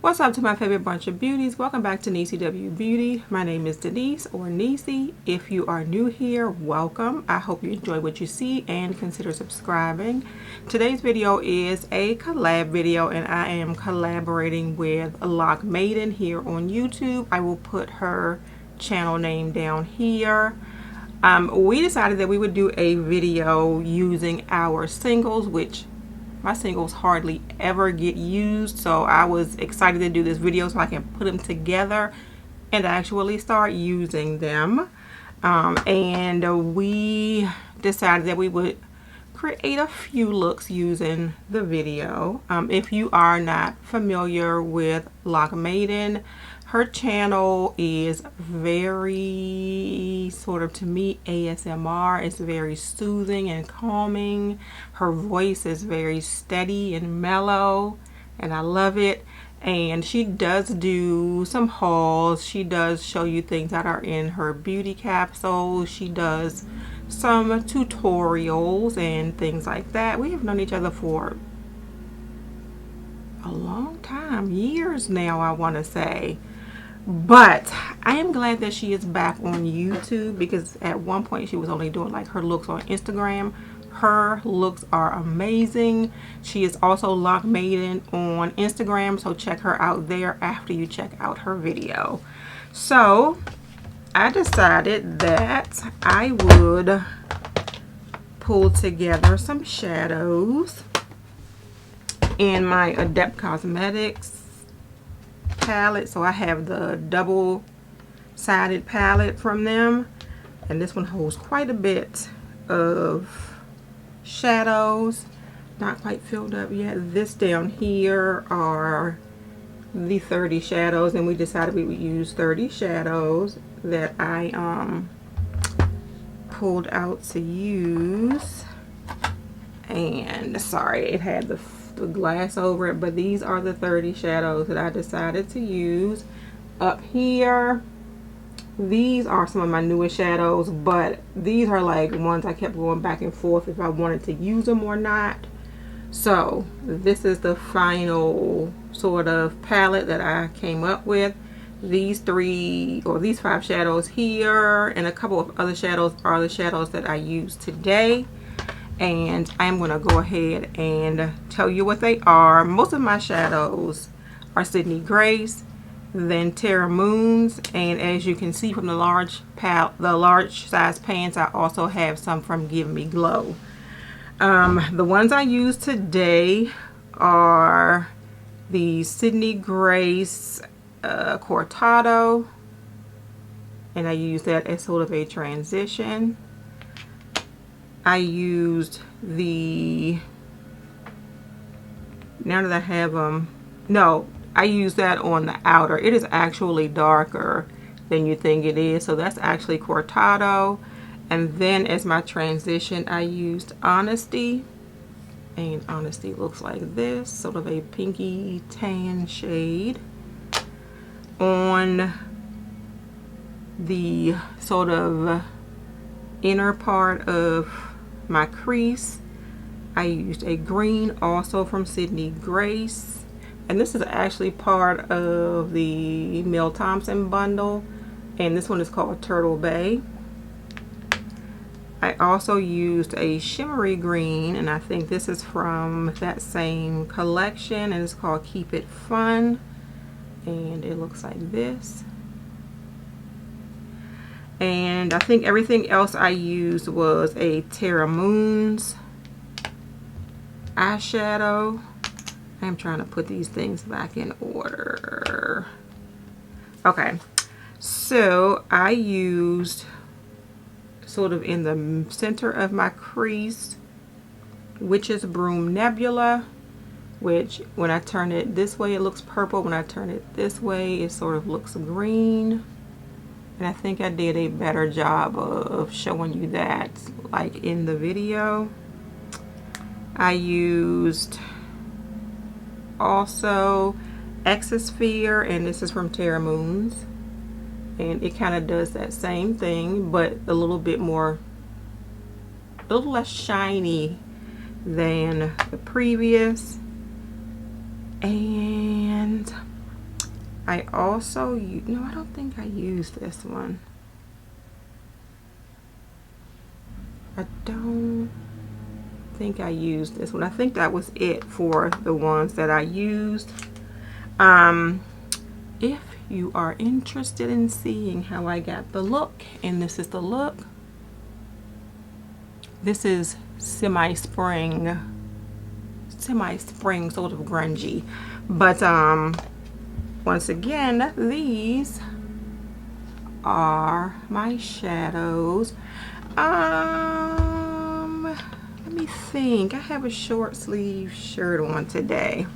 What's up to my favorite bunch of beauties? Welcome back to Niecy W Beauty. My name is Denise or Niecy. If you are new here, welcome. I hope you enjoy what you see and consider subscribing. Today's video is a collab video and I am collaborating with Loc Maiden here on YouTube. I will put her channel name down here. We decided that we would do a video using our singles, which my singles hardly ever get used, so I was excited to do this video so I can put them together and actually start using them. And we decided that we would create a few looks using the video. If you are not familiar with Loc Maiden, her channel is very sort of, to me, ASMR. It's very soothing and calming. Her voice is very steady and mellow, and I love it. And she does do some hauls. She does show you things that are in her beauty capsule. She does some tutorials and things like that. We have known each other for a long time, years now, I want to say. But I am glad that she is back on YouTube, because at one point she was only doing like her looks on Instagram. Her looks are amazing. She is also Loc Maiden on Instagram, so check her out there after you check out her video. So I decided that I would pull together some shadows in my Adept Cosmetics palette. So I have the double-sided palette from them, and this one holds quite a bit of shadows. Not quite filled up yet. This down here are the 30 shadows, and we decided we would use 30 shadows that I pulled out to use. And sorry, it had the glass over it, but these are the 30 shadows that I decided to use. Up here, these are some of my newest shadows, but these are like ones I kept going back and forth if I wanted to use them or not. So this is the final sort of palette that I came up with. These 5 shadows here and a couple of other shadows are the shadows that I used today. And I'm going to go ahead and tell you what they are. Most of my shadows are Sydney Grace, then Terra Moons, and as you can see from the large size pans, I also have some from Give Me Glow. The ones I used today are the Sydney Grace Cortado, and I use that as sort of a transition. I used the, now that I have them, no, I use that on the outer. It is actually darker than you think it is, so that's actually Cortado. And then as my transition, I used Honesty, and Honesty looks like this, sort of a pinky tan shade. On the sort of inner part of my crease, I used a green, also from Sydney Grace, and this is actually part of the Mel Thompson bundle, and this one is called Turtle Bay. I also used a shimmery green, and I think this is from that same collection, and it's called Keep It Fun, and it looks like this. And I think everything else I used was a Terra Moons eyeshadow. I'm trying to put these things back in order. Okay, so I used sort of in the center of my crease Witch's Broom Nebula, which when I turn it this way it looks purple. When I turn it this way it sort of looks green. And I think I did a better job of showing you that like in the video. I used also Exosphere, and this is from Terra Moons. And it kind of does that same thing, but a little bit more, a little less shiny than the previous. And I also, no, I don't think I used this one. I don't think I used this one. I think that was it for the ones that I used. If you are interested in seeing how I got the look, and this is the look. This is semi-spring, sort of grungy. But once again, these are my shadows. Let me think. I have a short sleeve shirt on today.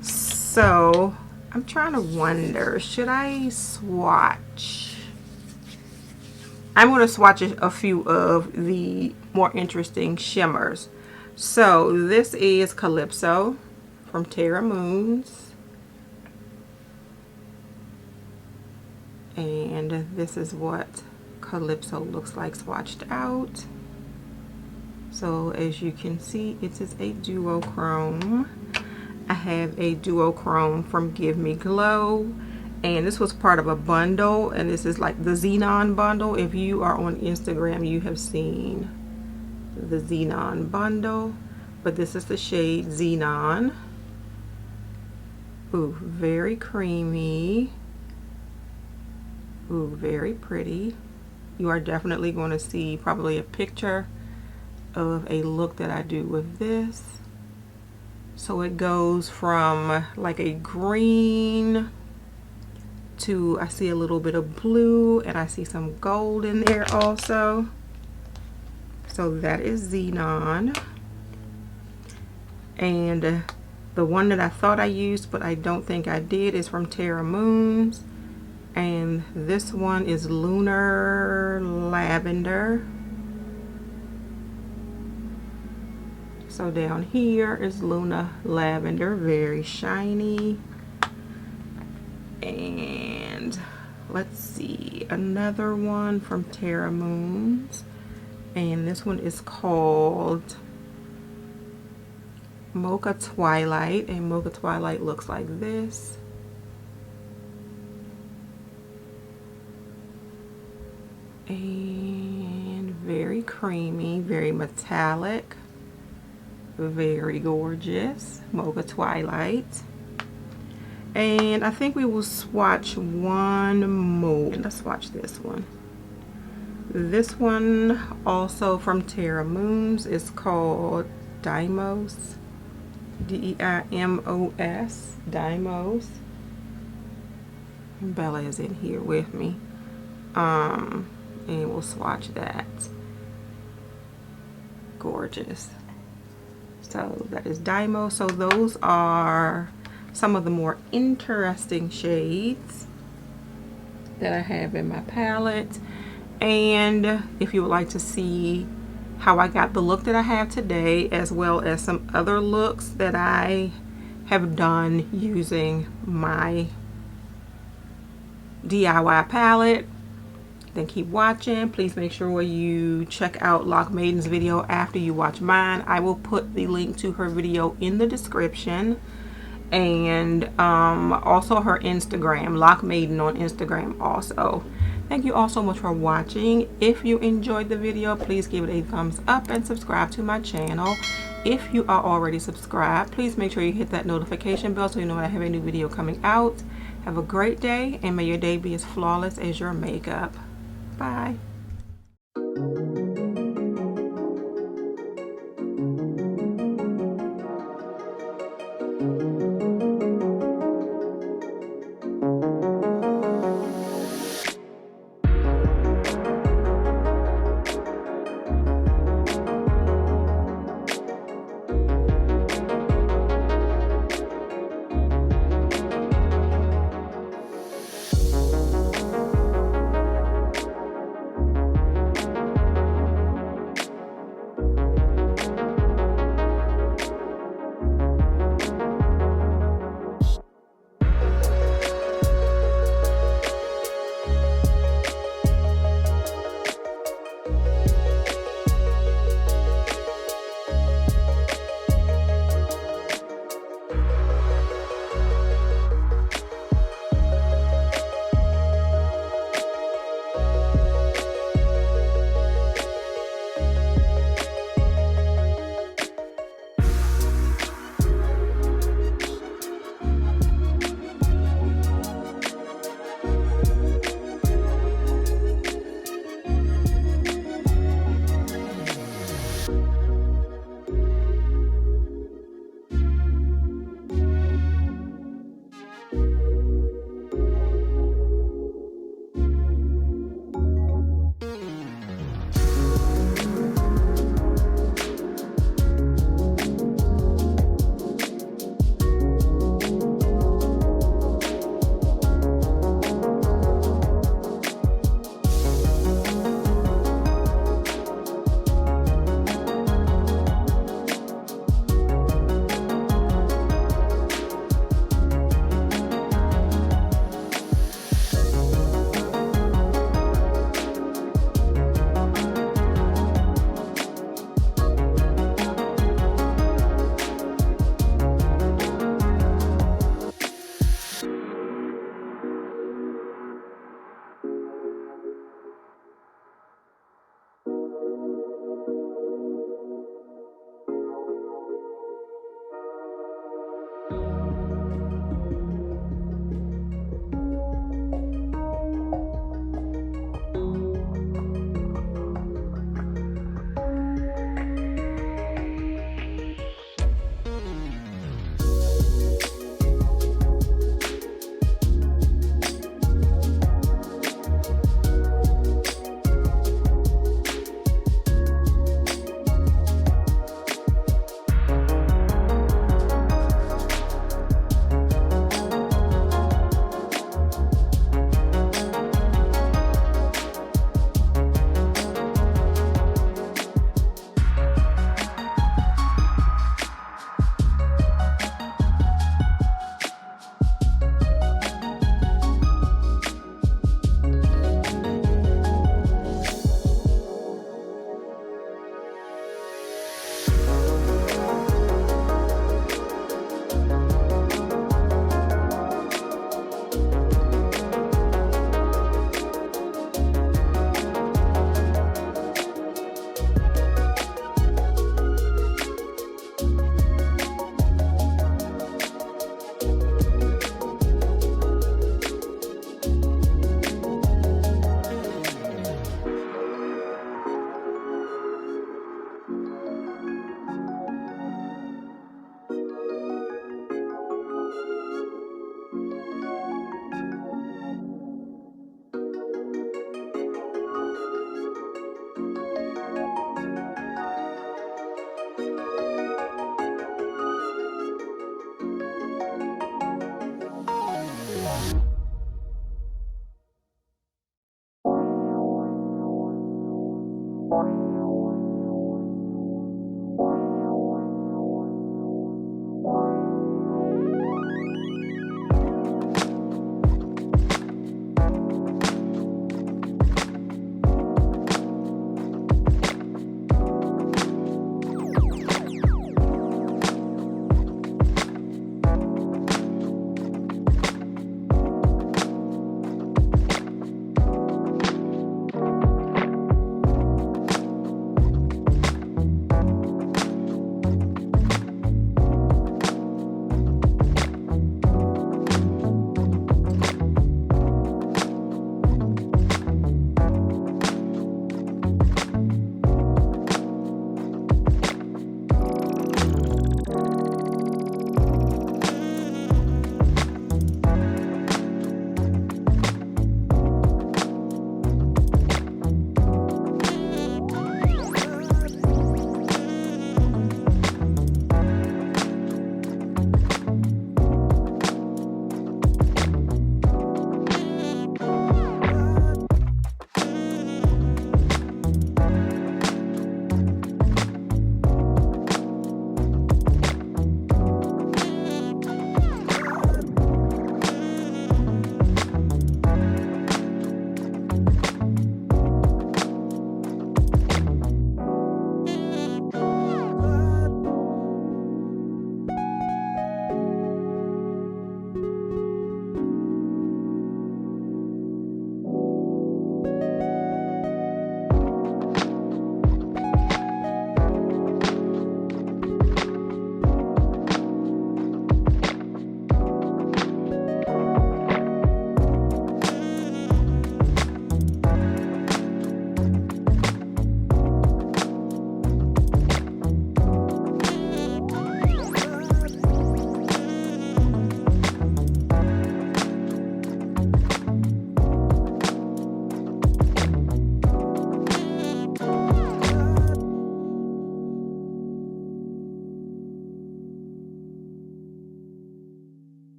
So I'm trying to wonder, should I swatch? I'm going to swatch a few of the more interesting shimmers. So this is Calypso from Terra Moons. And this is what Calypso looks like swatched out. So as you can see, it is a duochrome. I have a duochrome from Give Me Glow, and this was part of a bundle, and this is like the Xenon bundle. If you are on Instagram, you have seen the Xenon bundle, but this is the shade Xenon. Ooh, very creamy. Ooh, very pretty. You are definitely going to see probably a picture of a look that I do with this. So it goes from like a green to, I see a little bit of blue, and I see some gold in there also. So that is Xenon. And the one that I thought I used, but I don't think I did, is from Terra Moons. And this one is Lunar Lavender. So down here is Luna Lavender, very shiny. And let's see, another one from Terra Moons. And this one is called Mocha Twilight. And Mocha Twilight looks like this. And very creamy, very metallic. Very gorgeous. Mocha Twilight. And I think we will swatch one more. Let's swatch this one. This one also from Terra Moons is called Deimos. D-E-I-M-O-S. Deimos. Bella is in here with me. And we'll swatch that. Gorgeous. So that is Deimos. So those are some of the more interesting shades that I have in my palette. And if you would like to see how I got the look that I have today, as well as some other looks that I have done using my DIY palette, then keep watching. Please make sure you check out Loc Maiden's video after you watch mine. I will put the link to her video in the description, and also her Instagram, Loc Maiden on Instagram also. Thank you all so much for watching. If you enjoyed the video, please give it a thumbs up and subscribe to my channel. If you are already subscribed, please make sure you hit that notification bell so you know when I have a new video coming out. Have a great day, and may your day be as flawless as your makeup. Bye.